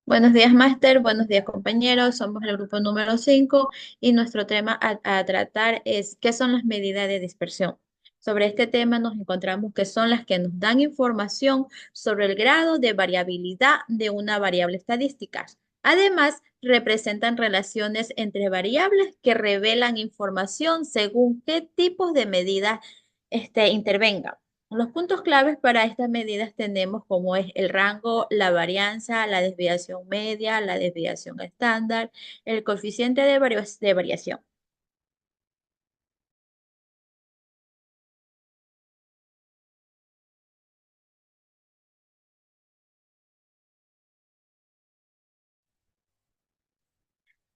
Buenos días, máster. Buenos días, compañeros. Somos el grupo número 5 y nuestro tema a tratar es ¿qué son las medidas de dispersión? Sobre este tema nos encontramos que son las que nos dan información sobre el grado de variabilidad de una variable estadística. Además, representan relaciones entre variables que revelan información según qué tipos de medidas intervengan. Los puntos claves para estas medidas tenemos como es el rango, la varianza, la desviación media, la desviación estándar, el coeficiente de variación.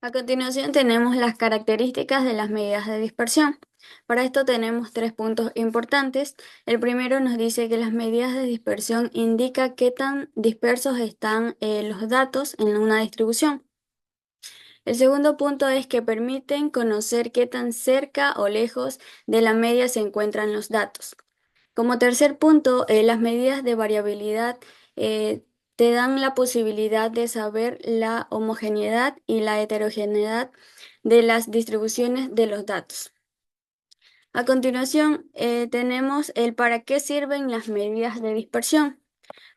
A continuación tenemos las características de las medidas de dispersión. Para esto tenemos tres puntos importantes. El primero nos dice que las medidas de dispersión indican qué tan dispersos están los datos en una distribución. El segundo punto es que permiten conocer qué tan cerca o lejos de la media se encuentran los datos. Como tercer punto, las medidas de variabilidad eh, te dan la posibilidad de saber la homogeneidad y la heterogeneidad de las distribuciones de los datos. A continuación, tenemos el para qué sirven las medidas de dispersión.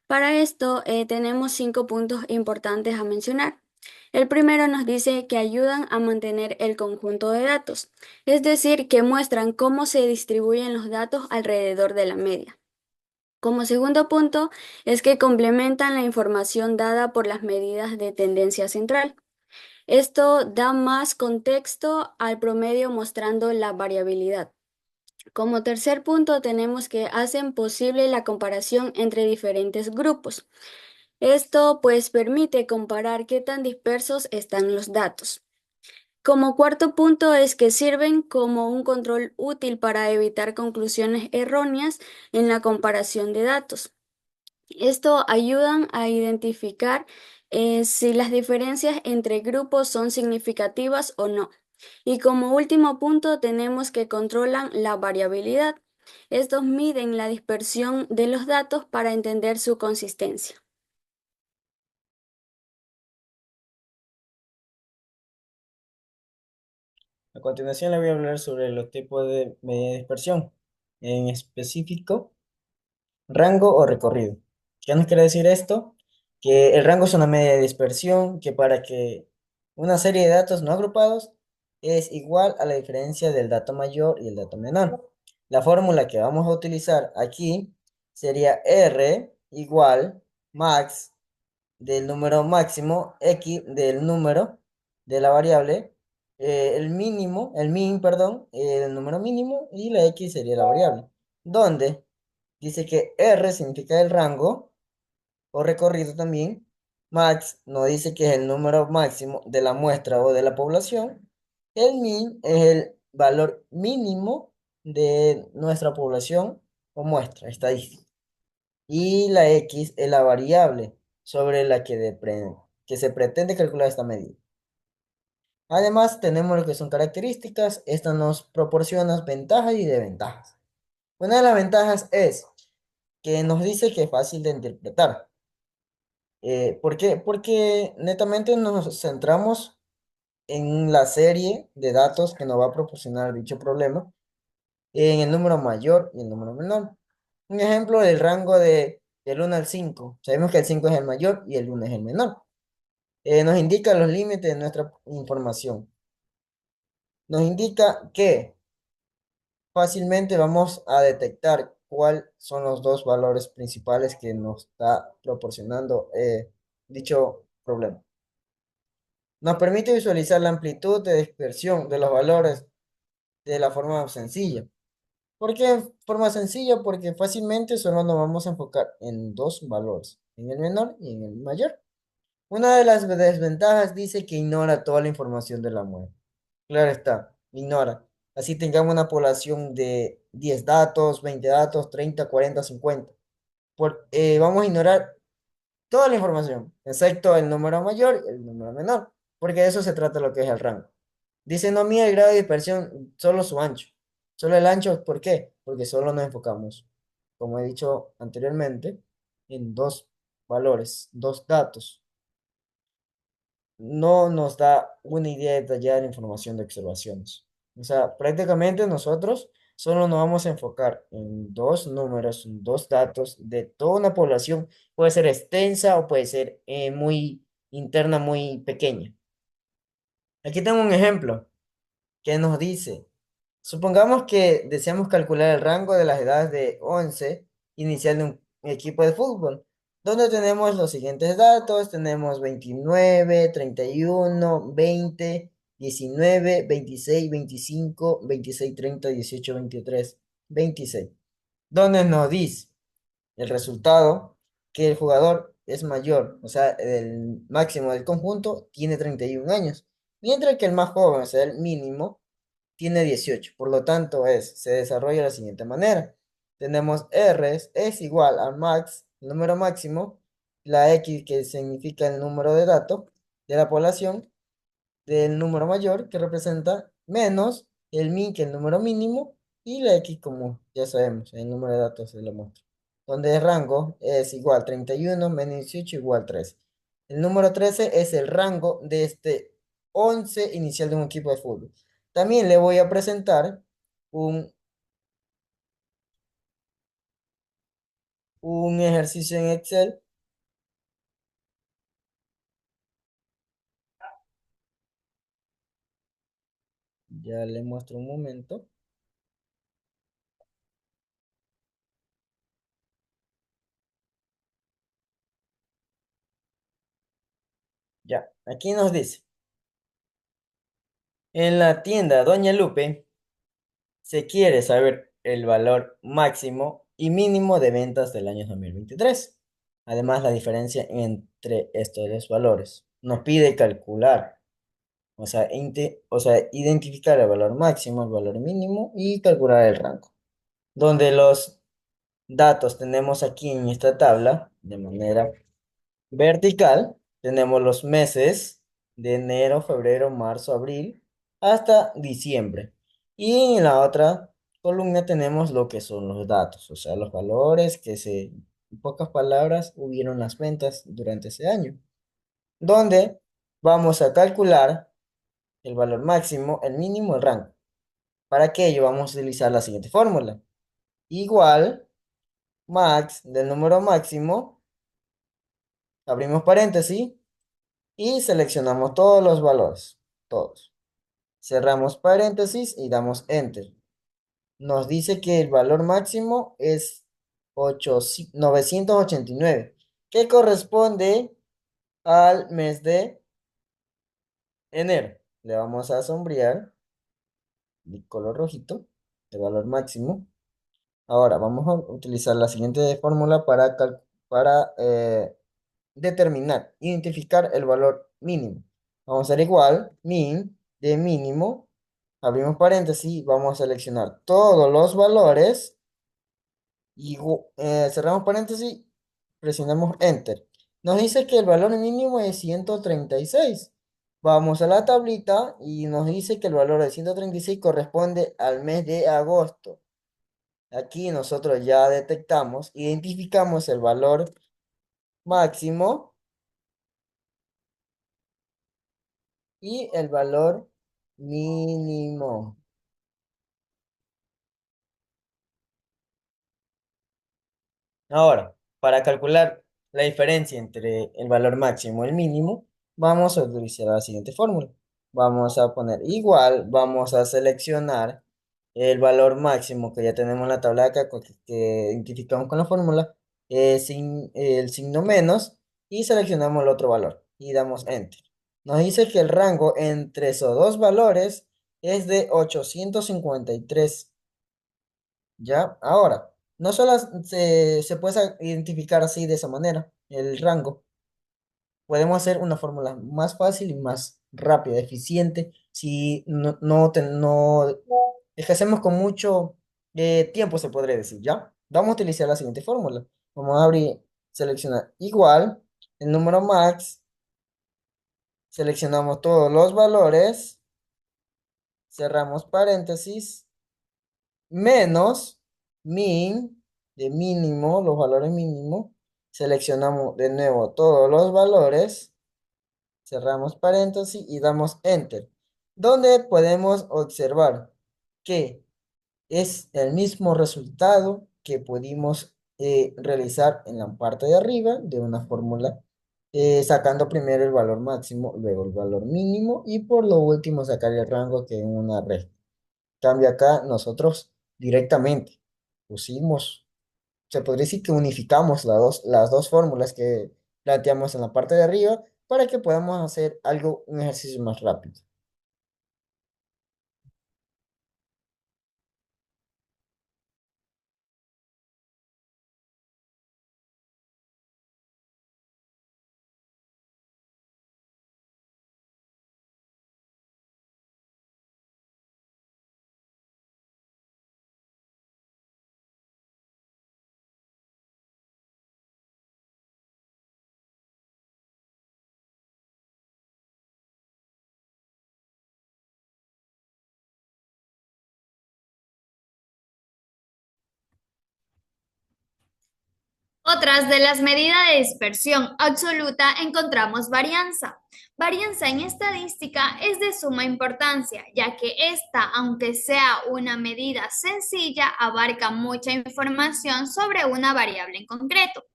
Para esto, tenemos cinco puntos importantes a mencionar. El primero nos dice que ayudan a mantener el conjunto de datos, es decir, que muestran cómo se distribuyen los datos alrededor de la media. Como segundo punto, es que complementan la información dada por las medidas de tendencia central. Esto da más contexto al promedio mostrando la variabilidad. Como tercer punto, tenemos que hacen posible la comparación entre diferentes grupos. Esto pues permite comparar qué tan dispersos están los datos. Como cuarto punto es que sirven como un control útil para evitar conclusiones erróneas en la comparación de datos. Esto ayudan a identificar si las diferencias entre grupos son significativas o no. Y como último punto tenemos que controlan la variabilidad. Estos miden la dispersión de los datos para entender su consistencia. A continuación le voy a hablar sobre los tipos de medida de dispersión, en específico, rango o recorrido. ¿Qué nos quiere decir esto? Que el rango es una medida de dispersión que para que una serie de datos no agrupados es igual a la diferencia del dato mayor y el dato menor. La fórmula que vamos a utilizar aquí sería R igual max del número máximo, X del número de la variable, el mínimo, el min, perdón, el número mínimo y la X sería la variable. Donde dice que R significa el rango o recorrido también. Max nos dice que es el número máximo de la muestra o de la población. El min es el valor mínimo de nuestra población o muestra estadística. Y la X es la variable sobre la que se pretende calcular esta medida. Además, tenemos lo que son características. Esta nos proporciona ventajas y desventajas. Una de las ventajas es que nos dice que es fácil de interpretar. ¿Por qué? Porque netamente nos centramos en la serie de datos que nos va a proporcionar dicho problema, en el número mayor y el número menor. Un ejemplo del rango del 1 al 5. Sabemos que el 5 es el mayor y el 1 es el menor. Nos indica los límites de nuestra información. Nos indica que fácilmente vamos a detectar cuáles son los dos valores principales que nos está proporcionando dicho problema. Nos permite visualizar la amplitud de dispersión de los valores de la forma sencilla. ¿Por qué forma sencilla? Porque fácilmente solo nos vamos a enfocar en dos valores, en el menor y en el mayor. Una de las desventajas dice que ignora toda la información de la muestra. Claro está, ignora. Así tengamos una población de 10 datos, 20 datos, 30, 40, 50. Vamos a ignorar toda la información, excepto el número mayor y el número menor, porque de eso se trata lo que es el rango. Dice no mide el grado de dispersión, solo su ancho. Solo el ancho, ¿por qué? Porque solo nos enfocamos, como he dicho anteriormente, en dos. valores, dos datos. No nos da una idea detallada de la información de observaciones. O sea, prácticamente nosotros solo nos vamos a enfocar en dos números, en dos datos de toda una población. Puede ser extensa o puede ser muy interna, muy pequeña. Aquí tengo un ejemplo que nos dice, supongamos que deseamos calcular el rango de las edades de 11 inicial de un equipo de fútbol, donde tenemos los siguientes datos, tenemos 29, 31, 20, 19, 26, 25, 26, 30, 18, 23, 26, donde nos dice el resultado que el jugador es mayor, o sea, el máximo del conjunto tiene 31 años, mientras que el más joven, o sea, el mínimo, tiene 18. Por lo tanto, se desarrolla de la siguiente manera. Tenemos R es igual a max, el número máximo, la X que significa el número de datos de la población, del número mayor que representa menos el min que es el número mínimo y la X como ya sabemos, el número de datos de la muestra. Donde el rango es igual 31 menos 18 igual 13. El número 13 es el rango de este 11 inicial de un equipo de fútbol. También le voy a presentar un, un ejercicio en Excel. Ya le muestro un momento. Ya, aquí nos dice, en la tienda Doña Lupe se quiere saber el valor máximo y mínimo de ventas del año 2023. Además, la diferencia entre estos dos valores. Nos pide calcular, o sea, identificar el valor máximo, el valor mínimo y calcular el rango. Donde los datos tenemos aquí en esta tabla de manera vertical, tenemos los meses de enero, febrero, marzo, abril, hasta diciembre. Y en la otra columna tenemos lo que son los datos, o sea, los valores en pocas palabras, hubieron las ventas durante ese año, donde vamos a calcular el valor máximo, el mínimo, el rango. Para ello vamos a utilizar la siguiente fórmula. Igual, max del número máximo, abrimos paréntesis, y seleccionamos todos los valores, todos. Cerramos paréntesis y damos Enter. Nos dice que el valor máximo es 989, que corresponde al mes de enero. Le vamos a sombrear de color rojito, el valor máximo. Ahora vamos a utilizar la siguiente fórmula para determinar, identificar el valor mínimo. Vamos a hacer igual, min de mínimo, abrimos paréntesis, vamos a seleccionar todos los valores y cerramos paréntesis, presionamos Enter. Nos dice que el valor mínimo es 136. Vamos a la tablita y nos dice que el valor de 136 corresponde al mes de agosto. Aquí nosotros ya detectamos, identificamos el valor máximo y el valor mínimo. Ahora, para calcular la diferencia entre el valor máximo y el mínimo, vamos a utilizar la siguiente fórmula. Vamos a poner igual, vamos a seleccionar el valor máximo que ya tenemos en la tabla de acá, que identificamos con la fórmula, el signo menos, y seleccionamos el otro valor y damos Enter. Nos dice que el rango entre esos dos valores es de 853. ¿Ya? Ahora, no solo se puede identificar así de esa manera el rango. Podemos hacer una fórmula más fácil y más rápida, eficiente, si no ejercemos con mucho tiempo, se podría decir, ¿ya? Vamos a utilizar la siguiente fórmula. Vamos a abrir, seleccionar igual, el número max, seleccionamos todos los valores, cerramos paréntesis, menos min de mínimo, los valores mínimos, Seleccionamos de nuevo todos los valores, cerramos paréntesis y damos Enter, donde podemos observar que es el mismo resultado que pudimos realizar en la parte de arriba de una fórmula, sacando primero el valor máximo, luego el valor mínimo y por lo último sacar el rango que en una red. Cambio acá, nosotros directamente pusimos, se podría decir que unificamos las dos fórmulas que planteamos en la parte de arriba para que podamos hacer algo, un ejercicio más rápido. Otras de las medidas de dispersión absoluta encontramos varianza. Varianza en estadística es de suma importancia, ya que esta, aunque sea una medida sencilla, abarca mucha información sobre una variable en concreto.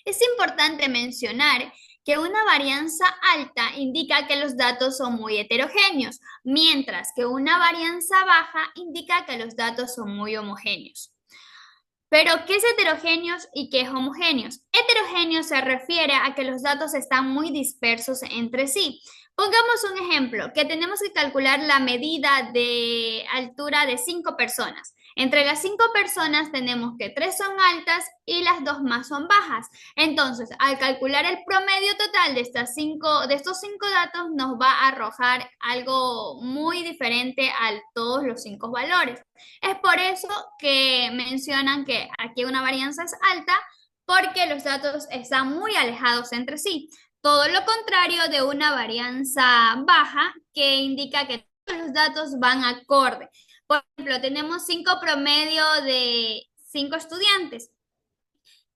Es importante mencionar que una varianza alta indica que los datos son muy heterogéneos, mientras que una varianza baja indica que los datos son muy homogéneos. Pero, ¿qué es heterogéneos y qué es homogéneos? Heterogéneos se refiere a que los datos están muy dispersos entre sí. Pongamos un ejemplo, que tenemos que calcular la medida de altura de 5 personas. Entre las 5 personas tenemos que 3 son altas y las 2 más son bajas. Entonces, al calcular el promedio total de estos 5 datos, nos va a arrojar algo muy diferente a todos los 5 valores. Es por eso que mencionan que aquí una varianza es alta, porque los datos están muy alejados entre sí. Todo lo contrario de una varianza baja, que indica que todos los datos van acorde. Por ejemplo, tenemos 5 promedio de 5 estudiantes.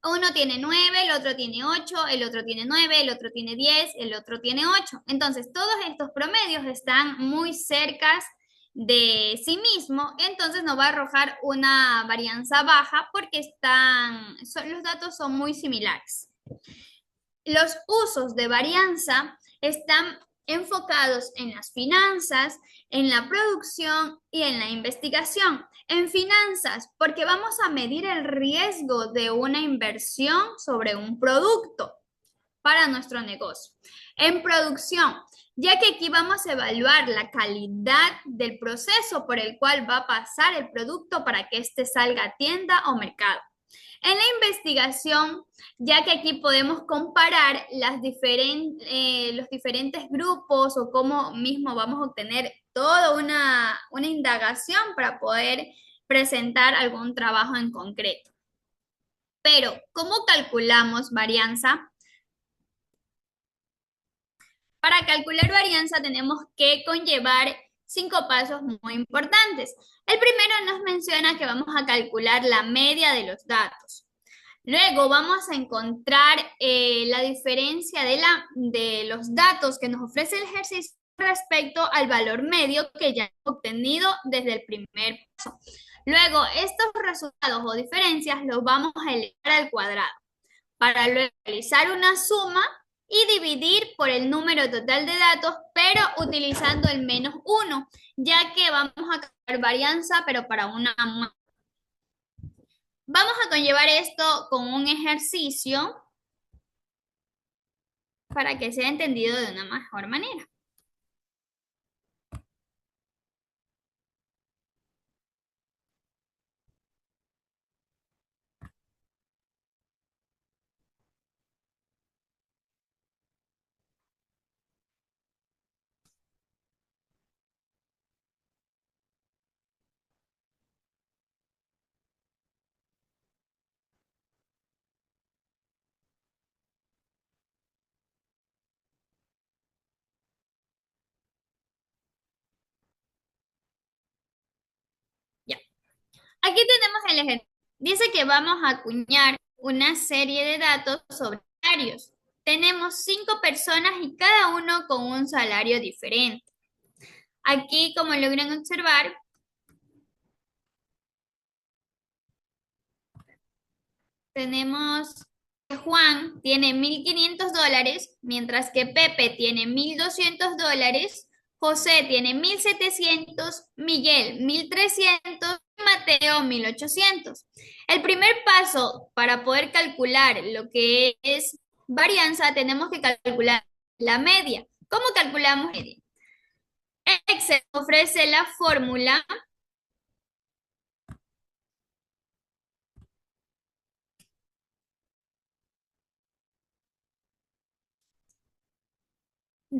Uno tiene 9, el otro tiene 8, el otro tiene 9, el otro tiene 10, el otro tiene 8. Entonces, todos estos promedios están muy cerca de sí mismo, entonces nos va a arrojar una varianza baja porque los datos son muy similares. Los usos de varianza están enfocados en las finanzas, en la producción y en la investigación. En finanzas, porque vamos a medir el riesgo de una inversión sobre un producto para nuestro negocio. En producción, ya que aquí vamos a evaluar la calidad del proceso por el cual va a pasar el producto para que éste salga a tienda o mercado. En la investigación, ya que aquí podemos comparar los diferentes grupos o cómo mismo vamos a obtener toda una indagación para poder presentar algún trabajo en concreto. Pero, ¿cómo calculamos varianza? Para calcular varianza tenemos que conllevar 5 pasos muy importantes. El primero nos menciona que vamos a calcular la media de los datos. Luego vamos a encontrar la diferencia de los datos que nos ofrece el ejercicio respecto al valor medio que ya hemos obtenido desde el primer paso. Luego, estos resultados o diferencias los vamos a elevar al cuadrado para luego realizar una suma y dividir por el número total de datos, pero utilizando el -1, ya que vamos a calcular varianza, pero para una. Vamos a conllevar esto con un ejercicio para que sea entendido de una mejor manera. Ya. Aquí tenemos el ejercicio. Dice que vamos a acuñar una serie de datos sobre salarios. Tenemos 5 personas y cada uno con un salario diferente. Aquí, como logran observar, tenemos que Juan tiene $1.500, mientras que Pepe tiene $1.200, José tiene 1.700, Miguel 1.300, Mateo 1.800. El primer paso para poder calcular lo que es varianza, tenemos que calcular la media. ¿Cómo calculamos media? Excel ofrece la fórmula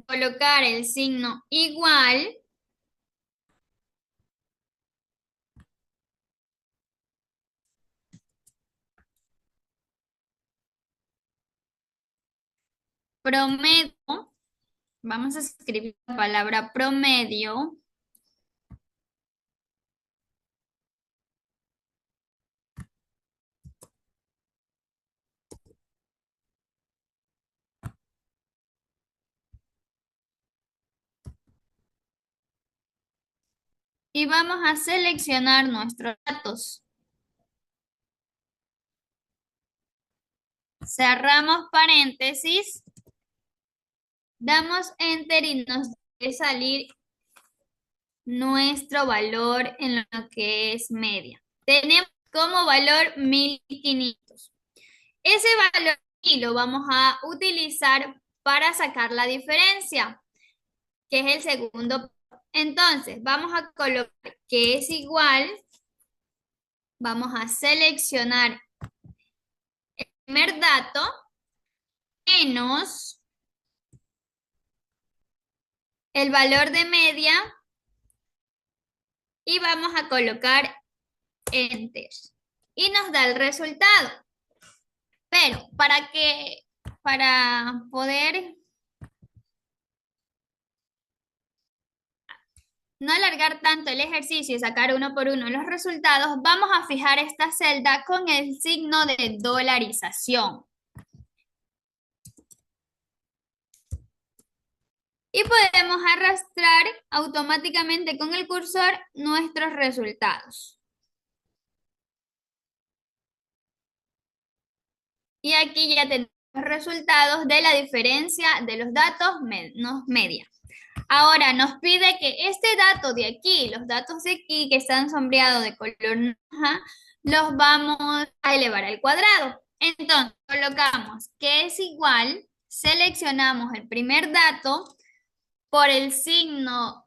colocar el signo igual promedio, vamos a escribir la palabra promedio, y vamos a seleccionar nuestros datos. Cerramos paréntesis, damos enter y nos debe salir nuestro valor en lo que es media. Tenemos como valor 1.500. Ese valor y lo vamos a utilizar para sacar la diferencia, que es el segundo. Entonces, vamos a colocar que es igual, vamos a seleccionar el primer dato, menos el valor de media, y vamos a colocar enter. Y nos da el resultado. Pero para poder no alargar tanto el ejercicio y sacar uno por uno los resultados, vamos a fijar esta celda con el signo de dolarización. Y podemos arrastrar automáticamente con el cursor nuestros resultados. Y aquí ya tenemos los resultados de la diferencia de los datos menos media. Ahora nos pide que este dato de aquí, los datos de aquí que están sombreados de color naranja, los vamos a elevar al cuadrado. Entonces colocamos que es igual, seleccionamos el primer dato por el signo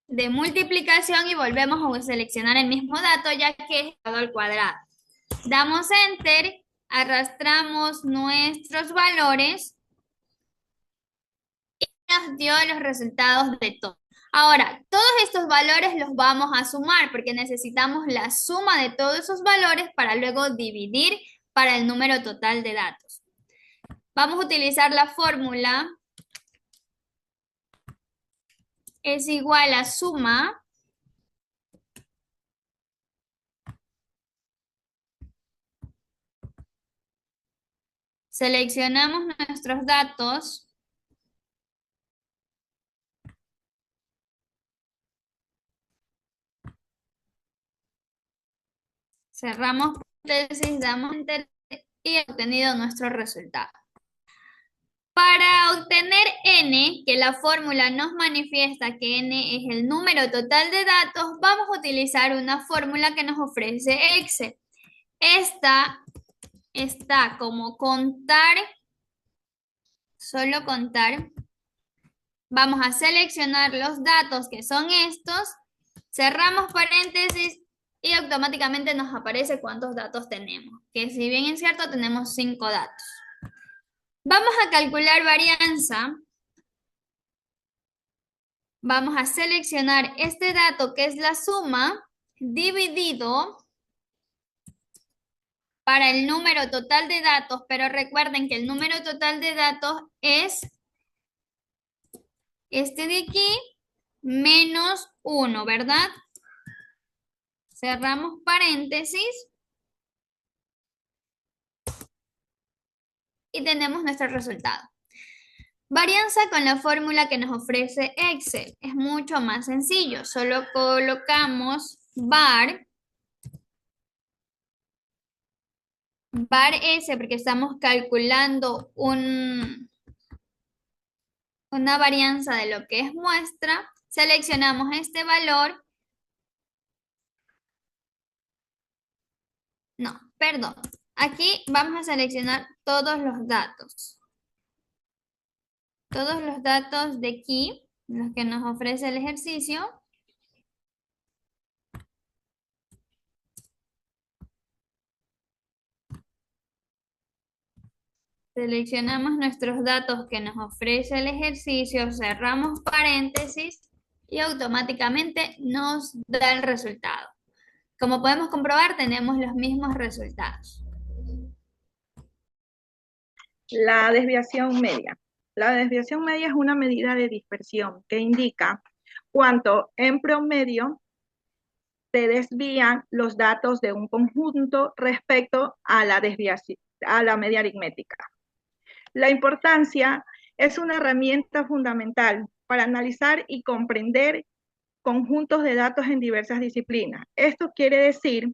de multiplicación y volvemos a seleccionar el mismo dato ya que es elevado al cuadrado. Damos enter, arrastramos nuestros valores y nos dio los resultados de todo. Ahora, todos estos valores los vamos a sumar porque necesitamos la suma de todos esos valores para luego dividir para el número total de datos. Vamos a utilizar la fórmula es igual a suma seleccionamos nuestros datos, cerramos paréntesis, damos enter y obtenido nuestro resultado. Para obtener n, que la fórmula nos manifiesta que n es el número total de datos, vamos a utilizar una fórmula que nos ofrece Excel. Esta está como contar, solo contar. Vamos a seleccionar los datos que son estos, cerramos paréntesis y automáticamente nos aparece cuántos datos tenemos. Que si bien es cierto, tenemos 5 datos. Vamos a calcular varianza. Vamos a seleccionar este dato que es la suma dividido para el número total de datos, pero recuerden que el número total de datos es este de aquí menos 1, ¿verdad? Cerramos paréntesis y tenemos nuestro resultado. Varianza con la fórmula que nos ofrece Excel. Es mucho más sencillo. Solo colocamos var S porque estamos calculando una varianza de lo que es muestra. Seleccionamos este valor. No, perdón. Aquí vamos a seleccionar todos los datos. Todos los datos de aquí, los que nos ofrece el ejercicio. Seleccionamos nuestros datos que nos ofrece el ejercicio, cerramos paréntesis y automáticamente nos da el resultado. Como podemos comprobar, tenemos los mismos resultados. La desviación media. La desviación media es una medida de dispersión que indica cuánto en promedio se desvían los datos de un conjunto respecto a la desviación, a la media aritmética. La importancia es una herramienta fundamental para analizar y comprender conjuntos de datos en diversas disciplinas. Esto quiere decir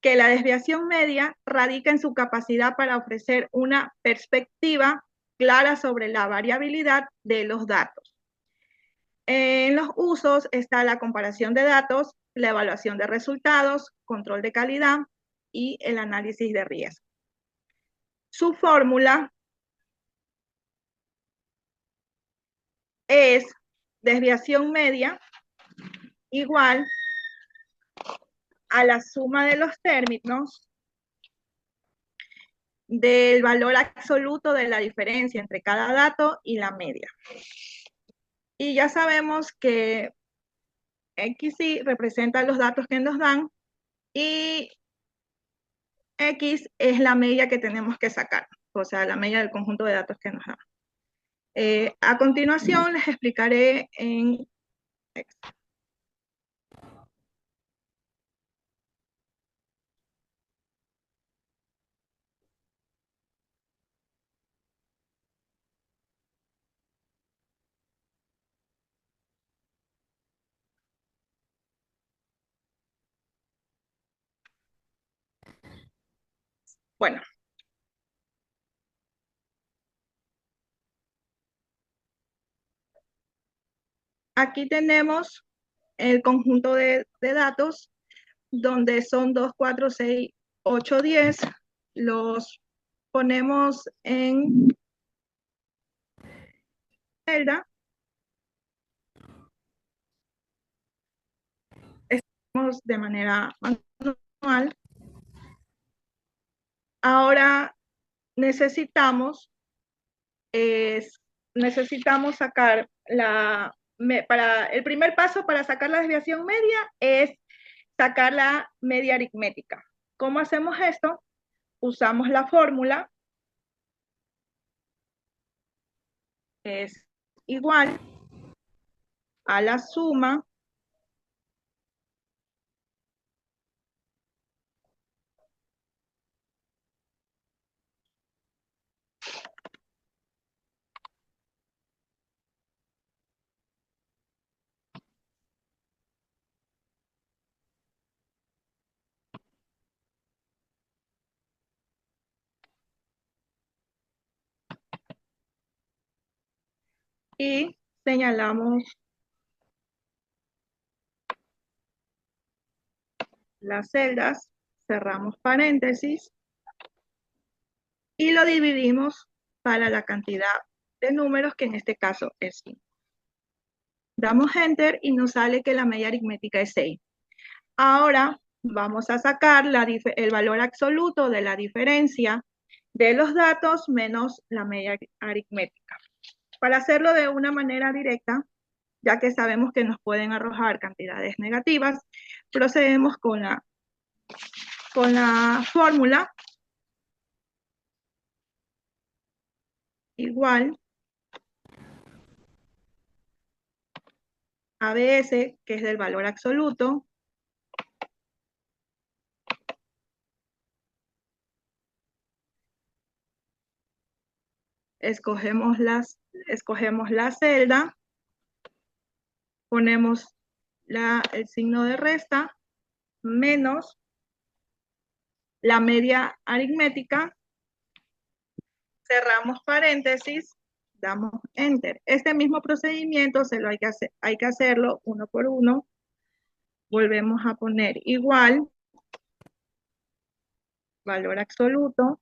que la desviación media radica en su capacidad para ofrecer una perspectiva clara sobre la variabilidad de los datos. En los usos está la comparación de datos, la evaluación de resultados, control de calidad y el análisis de riesgo. Su fórmula es desviación media igual a la suma de los términos del valor absoluto de la diferencia entre cada dato y la media. Y ya sabemos que XY representa los datos que nos dan y X es la media que tenemos que sacar, o sea, la media del conjunto de datos que nos dan. A continuación les explicaré en Excel. Bueno, aquí tenemos el conjunto de datos donde son 2, 4, 6, 8, 10. Los ponemos en celda. Estamos de manera manual. Ahora necesitamos sacar el primer paso para sacar la desviación media es sacar la media aritmética. ¿Cómo hacemos esto? Usamos la fórmula, es igual a la suma y señalamos las celdas, cerramos paréntesis y lo dividimos para la cantidad de números que en este caso es 5. Damos Enter y nos sale que la media aritmética es 6. Ahora vamos a sacar el valor absoluto de la diferencia de los datos menos la media aritmética. Para hacerlo de una manera directa, ya que sabemos que nos pueden arrojar cantidades negativas, procedemos con la fórmula igual a ABS, que es del valor absoluto, escogemos la celda, ponemos el signo de resta, menos la media aritmética, cerramos paréntesis, damos enter. Este mismo procedimiento hay que hacerlo uno por uno. Volvemos a poner igual, valor absoluto,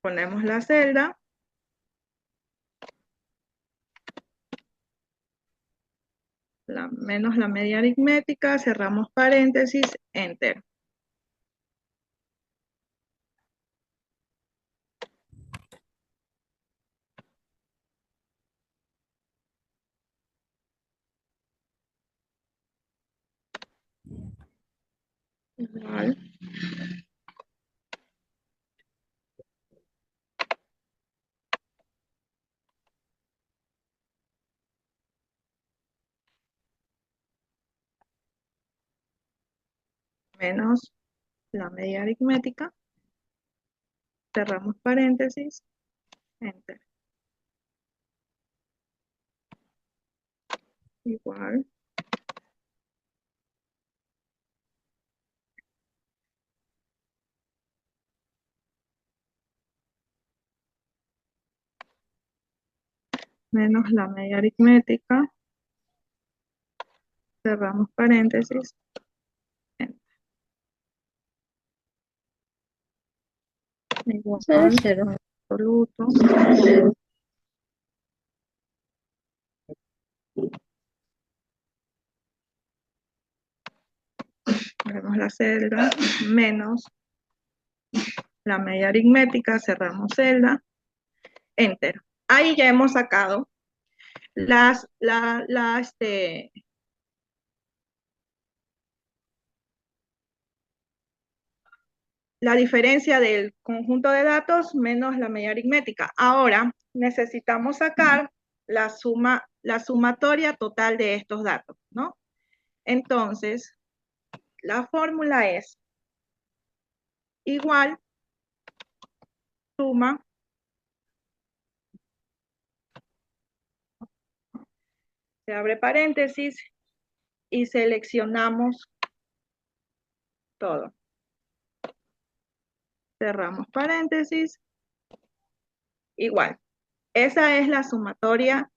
ponemos la celda, menos la media aritmética, cerramos paréntesis, enter. Igual. Menos la media aritmética, cerramos paréntesis, enter. Igual. Menos la media aritmética, cerramos paréntesis, enter. Igual, Cero. absoluto. Vemos la celda, menos la media aritmética, cerramos celda, enter. Ahí ya hemos sacado la diferencia del conjunto de datos menos la media aritmética. Ahora necesitamos sacar la sumatoria total de estos datos, ¿no? Entonces, la fórmula es igual suma se abre paréntesis y seleccionamos todo. Cerramos paréntesis. Igual. Esa es la sumatoria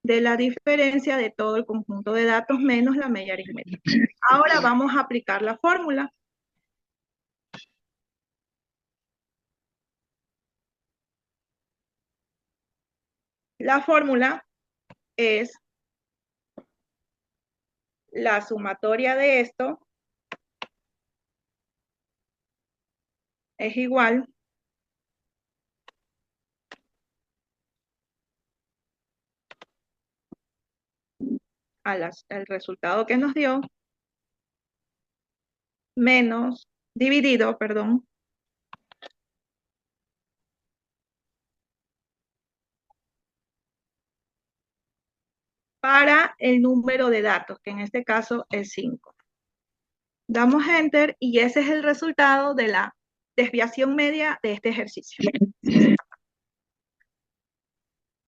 de la diferencia de todo el conjunto de datos menos la media aritmética. Ahora vamos a aplicar la fórmula. La fórmula es la sumatoria de esto es igual al resultado que nos dio menos, dividido, perdón, para el número de datos, que en este caso es 5. Damos enter y ese es el resultado de la desviación media de este ejercicio.